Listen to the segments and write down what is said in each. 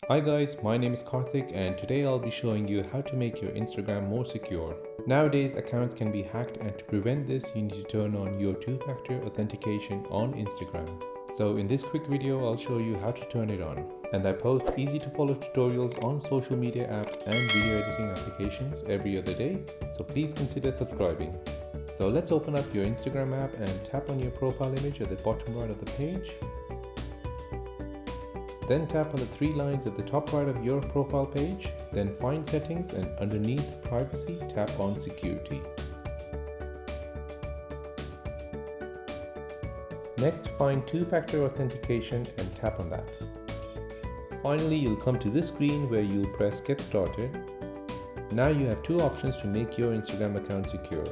Hi guys, my name is Karthik and today I'll be showing you how to make your Instagram more secure. Nowadays accounts can be hacked, and to prevent this you need to turn on your two-factor authentication on Instagram. So in this quick video I'll show you how to turn it on. And I post easy to follow tutorials on social media apps and video editing applications every other day, so please consider subscribing. So let's open up your Instagram app and tap on your profile image at the bottom right of the page. Then tap on the three lines at the top right of your profile page, then find settings and underneath privacy tap on security. Next find two-factor authentication and tap on that. Finally you'll come to this screen where you'll press get started. Now you have two options to make your Instagram account secure.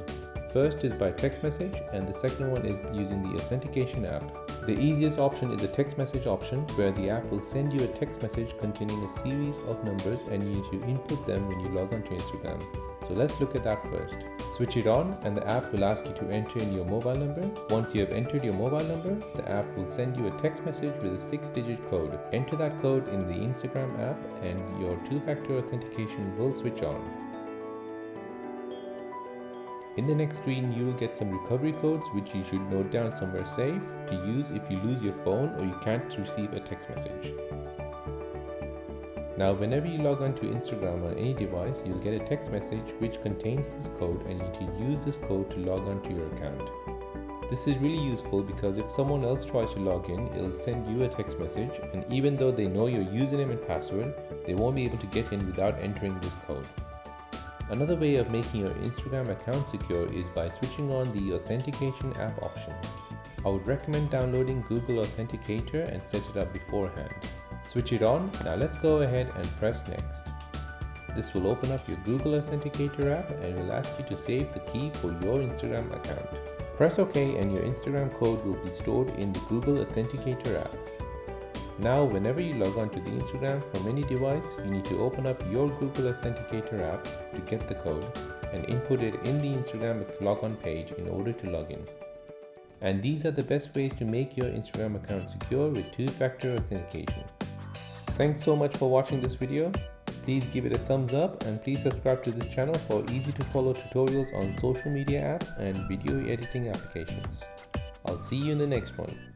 First is by text message and the second one is using the authentication app. The easiest option is the text message option, where the app will send you a text message containing a series of numbers and you need to input them when you log on to Instagram. So let's look at that first. Switch it on and the app will ask you to enter in your mobile number. Once you have entered your mobile number, the app will send you a text message with a 6-digit code. Enter that code in the Instagram app and your two-factor authentication will switch on. In the next screen, you will get some recovery codes which you should note down somewhere safe to use if you lose your phone or you can't receive a text message. Now, whenever you log on to Instagram on any device, you'll get a text message which contains this code and you need to use this code to log on to your account. This is really useful because if someone else tries to log in, it'll send you a text message, and even though they know your username and password, they won't be able to get in without entering this code. Another way of making your Instagram account secure is by switching on the authentication app option. I would recommend downloading Google Authenticator and set it up beforehand. Switch it on. Now let's go ahead and press next. This will open up your Google Authenticator app and will ask you to save the key for your Instagram account. Press OK and your Instagram code will be stored in the Google Authenticator app. Now, whenever you log on to the Instagram from any device, you need to open up your Google Authenticator app to get the code and input it in the Instagram logon page in order to log in. And these are the best ways to make your Instagram account secure with two-factor authentication. Thanks so much for watching this video. Please give it a thumbs up and please subscribe to this channel for easy to follow tutorials on social media apps and video editing applications. I'll see you in the next one.